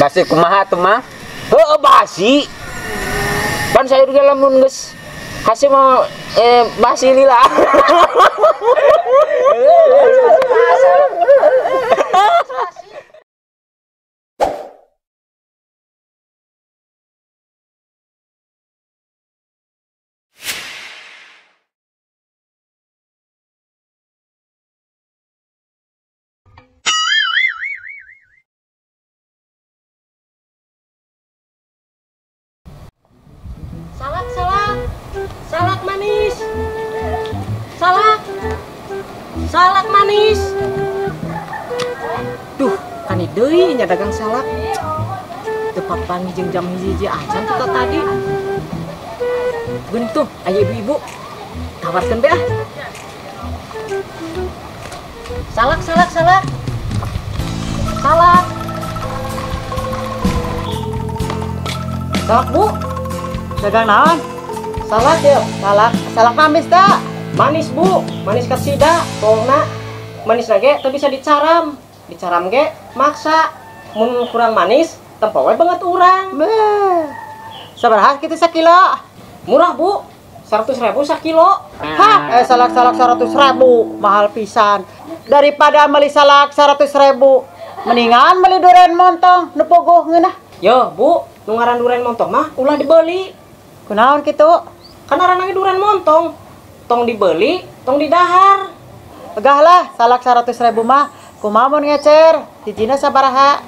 Basi kumaha tuh mah? Heuh basi. Pan sayur ge lamun geus hasil mau basi lila. Salak manis. Salak manis. Duh, kan deui nya dagang salak. Tepat pagi jeung jam hiji acan kita tadi. Geuning tuh, aya ibu-ibu. Tawarkeun be ah. Salak. Salak. Salak, Bu. Dagang naon? Salak ya, salak manis dah. Manis Bu, manis kasida, tolongna manis lagi, tapi bisa dicaram ge maksa, mun kurang manis, tempo we banget urang. Sabaraha kitu sakilo? Murah Bu, 100.000 sakilo. Hah, salak 100.000, mahal pisan. Daripada beli salak 100.000, mendingan beli durian montong, nu pogoh ngeunah. Yo Bu, nu ngaran durian montong mah ulah dibeli. Kunaon kitu? Kan aranna durian montong. Tong dibeli, tong didahar. Egah lah, salak 100.000 mah kumaha mun ngecer? Hijina sabaraha?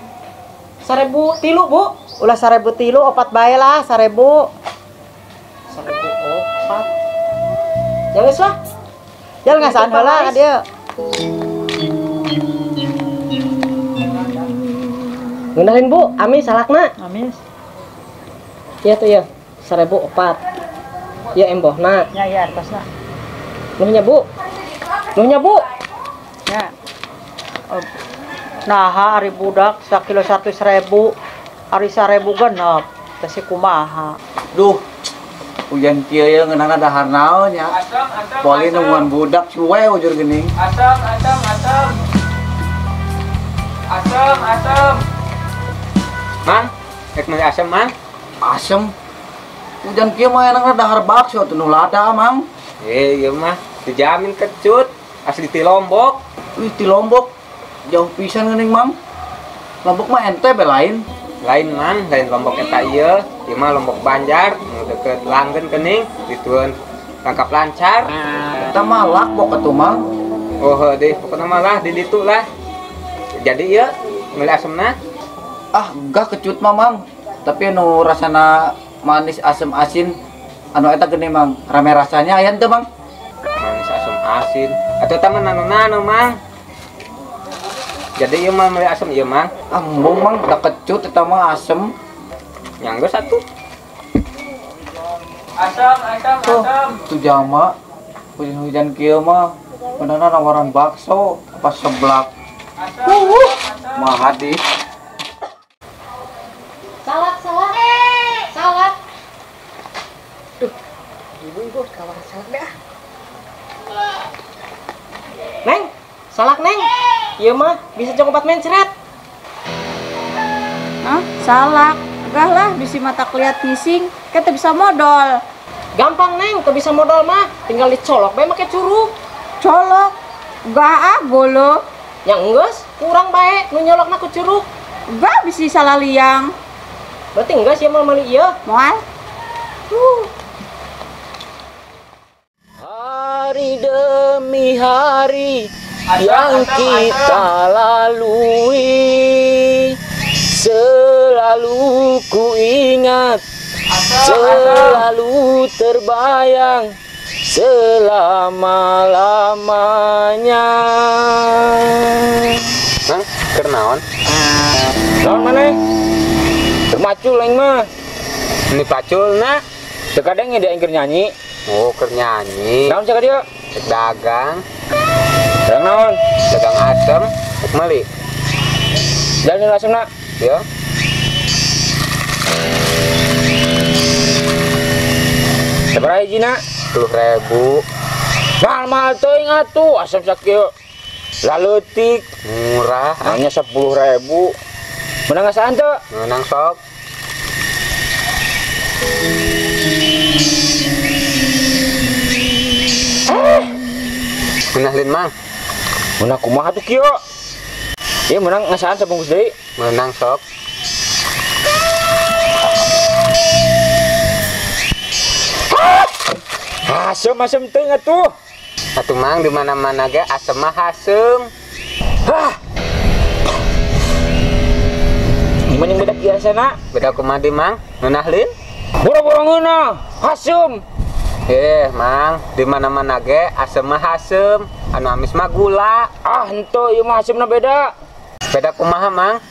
1.000 tilu Bu. Ulah 1.000 tilu, 4 bae lah, 1.000. 1.004. Ya geus lah. Jal ngasan heula ka dieu. Ngeundahin Bu, ami salakna. Amis. Iya tuh ya, 1.004. Ya embohna. Ya artosna. Nuhnya Bu. Ya. Nah, ari budak sakilo 100.000, ari 1.000 genep. Teh si kumaha? Duh, hujan kieu ye ngeunana dahar naon nya. Poali nungguan budak suwe ujur geuning. Asam. Mang, rek meuli asam, Mang. Asem. Hujan kieu mah enakna dahar bakso teu nu lada, Mang. Ieu mah dijamin kecut, asli ti Lombok. Wih, ti Lombok. Jauh pisan geuning, Mang. Lombok mah ente be lain. Lain man, lain Lombok eta ieu. Ieu mah Lombok Banjar, nu deukeut Langgeun Keuning, ditueun Rangkap Lancar. Eta mah lakbok atuh, Mang. Oh heuh pokona mah lah di ditu lah. Jadi ieu meuli asemna. Ah, enggak kecut mah, Mang. Tapi anu rasana manis asem asin anu eta geuning, Mang. Rame rasanya aya teu, Mang? Manis asam asin. Atuh teh mah nanu-nanu, Mang. Jadi ieu mah meuli asem ieu, Mang. Embung, Mang, da kecut eta mah asem. Nyanggeus atuh. Asam. Tuh jama. Hujan kieu mah beneran nawaran bakso apa seblak. Mahadi. Salak. Duh, ibu kawan salak deh. Neng, salak Neng. Ieu mah bisa jeung obat mencret. Hah? Salak? Enggak lah, bisi mata lihat ngising, kita bisa modal. Gampang Neng, teu bisa modal mah, tinggal dicolok bae make curug. Colok? Enggak ah, golo. Yang enggeus, kurang bae nu nyolokna ku curug. Enggak bisi salah liang. Berarti enggeus ya meuli ieu. Moal? Hari demi hari yang kita lalui, selalu ku ingat, selalu terbayang selama-lamanya. Mang, keur naon? Naon maneh? Keur macul aing mah. Ini paculna. Teu kadang dia keur nyanyi. Oh, keur nyanyi. Naon caka dia? Cek dagang. Dagang naon? Dagang asem, cek meuli. Jalan asemna. Yo. Sabaraha hijina? 10.000. Mahal-mahal teuing atuh, asam sakieu. Laleutik, murah, hanya 10.000. Menang ngasaan tuh. Menang sok. Menang lin mang. Menang kumaha tuh kieu? Ieu menang ngasaan sabungkus deui. Menang sok. Asem teuing atuh. Atuh mang di mana-mana ge asem mah asem. Gimana yang beda biasana? Beda kumaha di mang? Menang lin? Boro-boro ngeunah, asem. Mang, di mana-mana ge asem mah asem, anu amis mah gula. Henteu ieu mah asemna beda. Beda kumaha, Mang?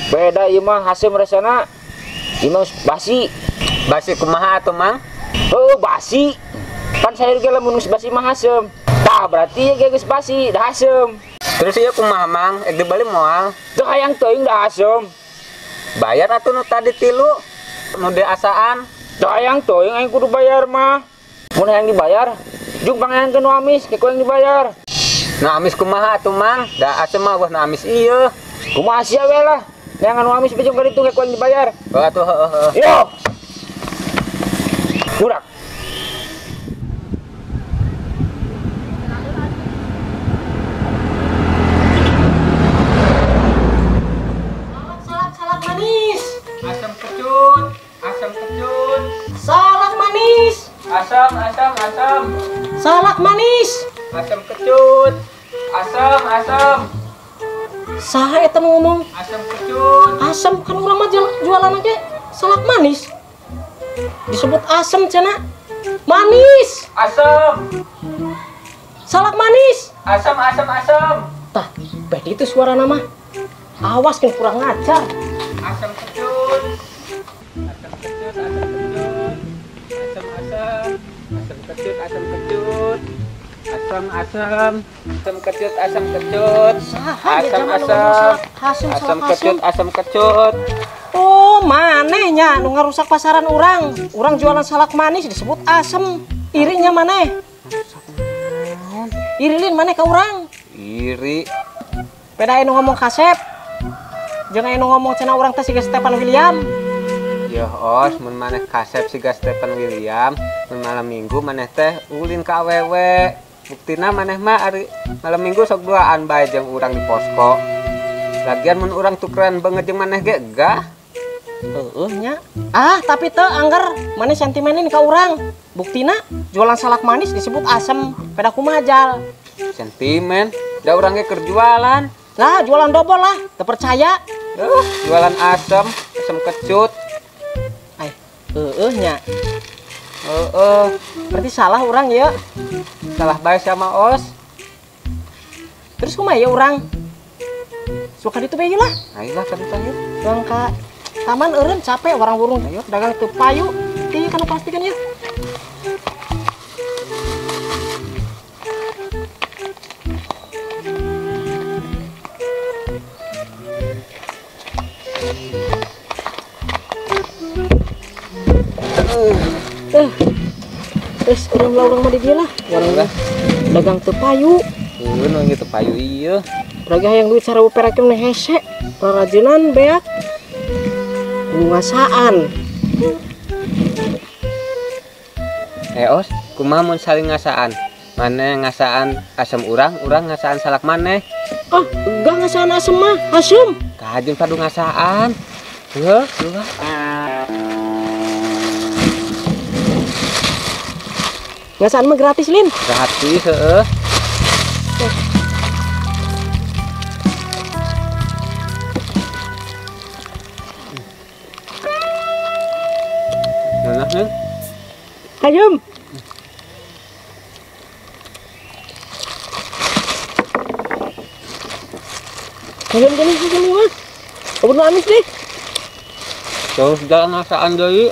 Beda ieu mah asem rasana. Ieu mah basi. Basi kumaha atuh, Mang? Basi. Kan sayur ge lamun geus basi mah asem. Tah berarti ieu ge geus basi, dah asem. Terus ieu kumaha, Mang? Ek dibeli moal. Teu hayang teuing dah asem. Bayar atuh nu tadi 3, nu diasaan. Teu hayang teuing aing kudu bayar mah. Mun hayang dibayar, jung pangayankeun nu amis ke yang dibayar. Nu amis kumaha atuh, Mang? Da asem mah wah nu amis ieu. Kumaha sia we lah. Yang anu amis bejong ka ditu ke yang dibayar. Atuh heueuh. Yo. Burak. Salak manis. Asam kecut, asam kecut. Salak manis. Asam. Salak manis. Asam kecut. Asam. Saha eta nu ngomong? Asam kecut. Asam kan urang mah jualan aja salak manis. Disebut asam cenah. Manis. Asam. Salak manis. Asam. Tah, beda itu suara nama. Awas kan kurang ngajar. Asam kecut. Asam kecut. Asam kecut. Saha ya Asam, zaman asam. ngomong salak asam. Asam kecut. Oh, manehnya nu ngarusak pasaran orang. Orang jualan salak manis disebut asam. Irinya maneh. Irilin maneh ka urang. Iri. Beda anu ngomong kasep. Jeung anu ngomong cenah urang teh siga Stefan William. Ya os, mun maneh kasep siga Stefan William, mun malam minggu maneh teh ulin ka awewe. Buktina maneh mah ari malam minggu sok duaan bae jeung urang di posko. Lagian mun urang tukeran banget jeung maneh ge gah. Nya. Tapi teu angger maneh sentimenin ka urang. Buktina jualan salak manis disebut asem, beda kumajal. Sentimen, da urang ge keur jualan. Lah, jualan dobol lah, teu percaya. Jualan asam kecut. Nya. Berarti salah urang ya. Salah bae sama os. Terus kumaha ya urang? Suka ditu bae lah. Ayolah ka ditu yeuh. Urang ka taman eureun capek warang burung ayo dagang teu payu. Ti kana pastikan ya. Urang mah di dieu lah. Warang dagang teu payu. Nu gitu payu ieu. Lagi hayang duit cara uperekeun mah hese. Rarajinan beak. Ngasaan. Os, kumaha mun saling ngasaan? Maneh ngasaan asam urang ngasaan salak maneh. Enggak ngasaan asem mah, asem. Kajun padu ngasaan. Heuh. Ngasaan mah gratis, Lin. Gratis, heueuh. Mana, Neng? Hayam. Hayam gini mah. Kabur amis deh. Terus jalan ngasaan deui.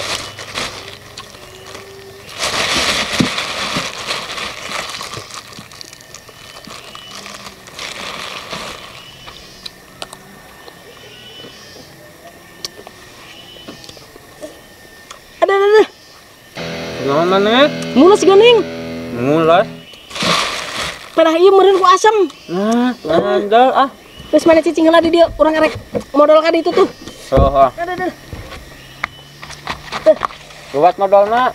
Ada. Naon maneh? Mulas geuning. Mulas. Padah ieu meureun ku asem. Nah, ngandel ah. Terus mana cicing heula di dieu, urang erek modal ka ditu tuh. Oh. Buat modalna.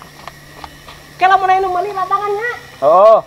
Kalau mau naik numeli lapangannya. Oh.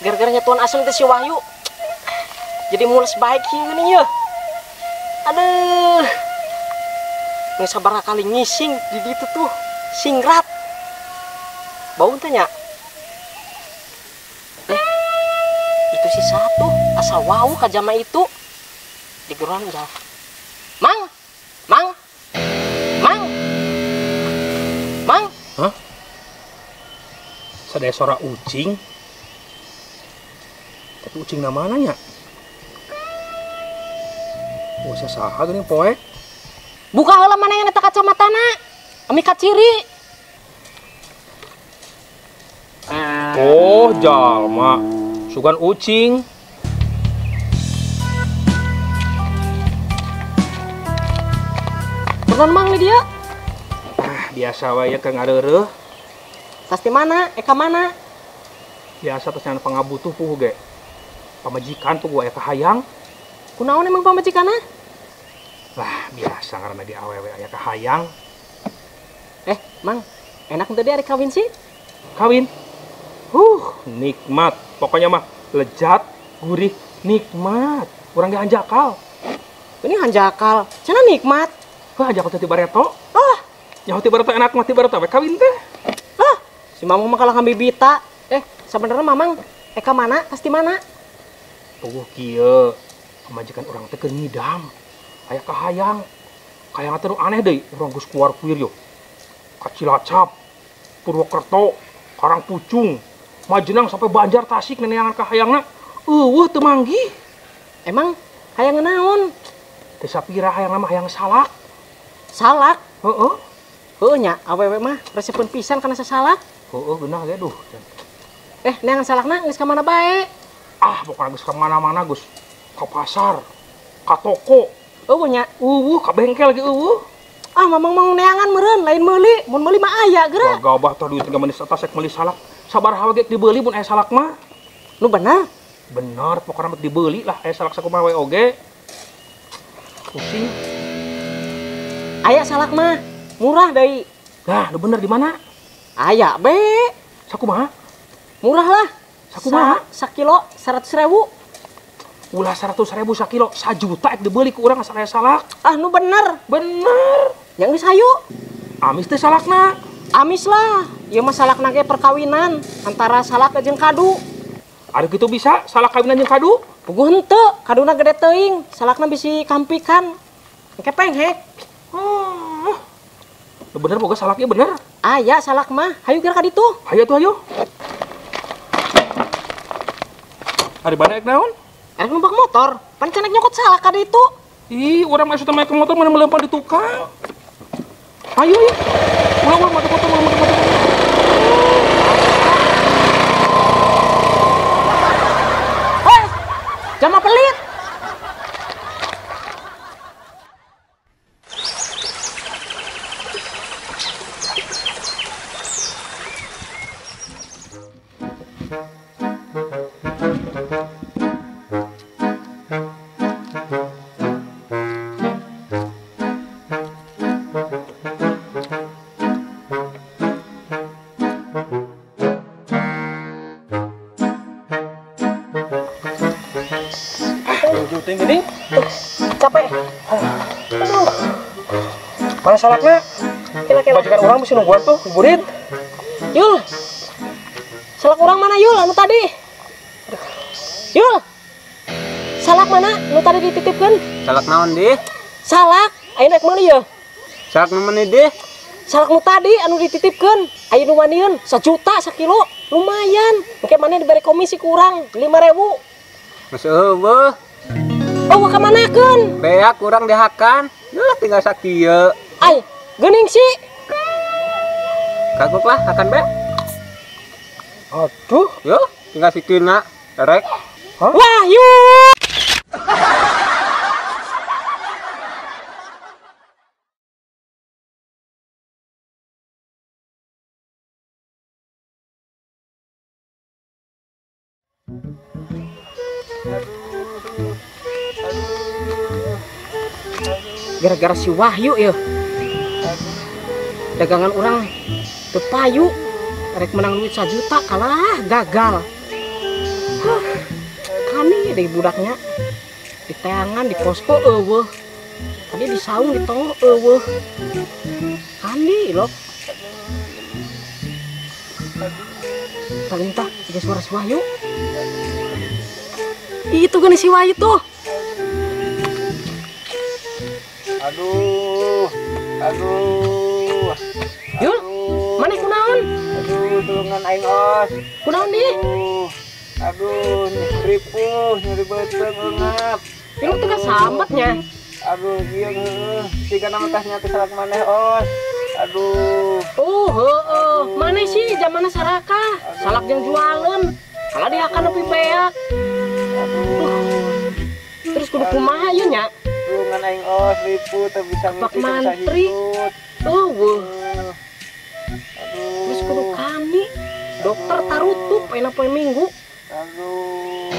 Gara-gara nyatuan asem teh si Wahyu jadi mulus baik ini ya. Aduh, nggak sabar kali ngising di situ tuh singrat bau tanya. Itu si satu asa wau kajama itu di geron jauh. Mang. Hah? Sadaya suara ucing. Tapi ucing namananya? Oh, saha geuning poek. Buka heula mana yang eta kacamatana. Ami kaciri. Oh, jalma. Sugan ucing. Beneran mang nih dia. Biasa wae Kang Areureuh. Pasti mana? Eka mana? Biasa tos nyan pangabutuh puguh ge. Pamajikan puguh aya kahayang. Kunaon emang pamajikanna? Lah, biasa karena di awewe aya kahayang. Mang, enak tadi hari kawin sih? Kawin. Nikmat. Pokoknya mah lezat, gurih, nikmat. Urang ge hanjakal. Ini hanjakal. Cenah nikmat. Wah, hanjakal teh ti bareto. Ya ti bareto enak mah ti bareto we kawin teh. Si Mamang mah kalah ngambil bita. Sebenarnya Mamang Eka mana? Pasti mana? Kieu. Pamajikan urang teh keur ngidam. Aya kahayang. Kahayang teh aneh deui, urang geus kuar kuir yo. Ka Cilacap, Purwokerto, Karangpucung, Majenang sampai Banjar Tasik neneangan kahayangna. Eueuh teu manggih. Emang hayang naon? Teu sapira hayangna mah hayang salak. Salak? Heeh. Heuh nya, awewe mah resepkeun pisan kana sasalak. Heeh, geunah ge duh. Neangan salakna geus ka mana bae? Pokoknya geus ka mana-mana Gus. Ka pasar, ka toko. Eueuh nya. Ka bengkel ge eueuh. Mamang mau neangan meureun, lain meuli. Mun meuli mah aya geura. Gabah tah duit 3 menit atas rek meuli salak. Sabaraha ge dibeuli mun aya salak mah. Nu bener? Bener, pokoknya mah dibeuli lah aya salak sakumaha we oge. Pusing. Aya salak mah murah deui. Nah, nu bener di mana? Aya be. Sakumaha? Murah lah. Sakumaha? Sakilo 100.000. Ulah 100.000 sakilo, 1 juta ek dibeuli ku urang asal aya salak. Nu bener. Bener. Yang geus hayu. Amis teh salakna. Amis lah. Ieu mah salakna ge perkawinan antara salak jeung kadu. Ari kitu bisa salak kawinan jeung kadu? Puguh henteu, kaduna gede teuing, salakna bisi kampikan. Engke penghek. Bener boga salaknya bener. Aya salak mah, hayu kira ka ditu. Hayu tuh hayu. Ari bana ek naon? Erek numpak motor, pan cenah nyokot salak ka ditu. Ih, urang mah sudah main ke motor mana melempar di tukang. Ayo. Ulang mati motor. Jama pelit. Gini. Capek. Aduh. Mana salaknya? Bajikan orang mesti nungguan tuh, burit. Yul. Salak orang mana Yul anu tadi? Yul. Salak mana? Nu tadi dititipkeun? Salak naon di? Salak, aya rek meuli ya. Salak nu mana di? Salak nu tadi anu dititipkeun, aya nu manieun 1 juta sakilo. Lumayan. Engke maneh diberi komisi kurang 5.000. Masih eueuh. Oh, kemanakan? Beak kurang dihakan. Nah, tinggal sakieu. Ay, geuning sih. Kagok lah akan beak. Aduh, Yo, tinggal sikina. Rek. Wahyu. Gara-gara si Wahyu ya. Dagangan orang teu payu. Rek menang duit 1 juta kalah gagal. Kani dari budaknya di teangan di posko eueuh. Tadi di saung di tonggo eueuh. Kani lok. Talintah tiga suara si Wahyu. Itu gini si Wahyu tuh. Aduh. Yul, mana kunaon? Aduh, tulungan aing os. Kunaon di? Aduh, nyeri beuteuh eungap. Yul teu sambatnya. Aduh, ieu siga nama tasnya teh salak maneh os. Aduh. Oh, heeh. Mana sih zamana saraka? Salak jeung jualan. Kalau diakan nepi beak. Terus kudu kumaha ieu nya? Tulungan aing os ripu teu bisa Pak ngisi Mantri. Terus kudu kami dokter tarutup enak poe minggu. Aduh.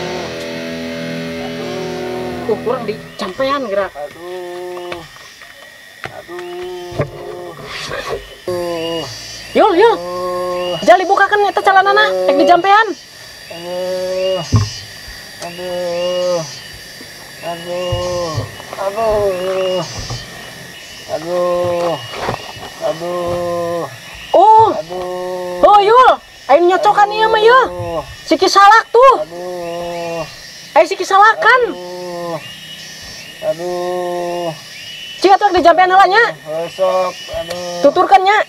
Kurang dicampean gerak. Aduh. Yul. Jali bukakan nyata calanana ek dijampean. Oh Yul, aing nyocokan ieu mah ieu. Siki salak tuh. Aing siki salakan. Cing atuh dijampean heula nya. Sok. Tuturkan nya.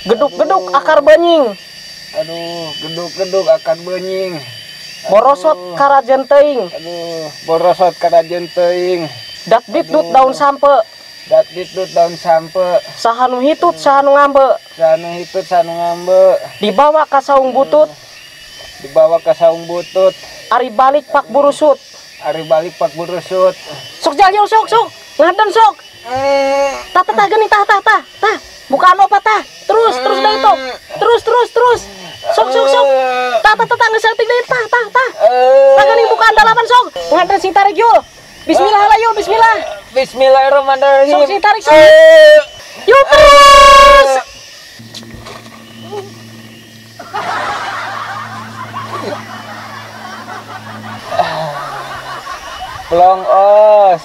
Geduk-geduk akar benying. Geduk akan benying. Borosot karajen teuing. Borosot karajen teuing. Dat ditdut daun sampe. Sahanu hitut sahanu ngambe. Dibawa ka saung butut. Ari balik pak burusut. Sok jalil sok. Ngaden sok. Tah geuning tah. Bukaan opa tah. Terus deui tok. Terus. Sok. Tah geus saeutik deui tah. Tah geuning bukaan dalapan sok. Ngaden sing tarik Yul. Bismillah lah Yul, bismillah. Bismillahirrahmanirrahim. Sok sing tarik sok. Yul terus. Pelong os.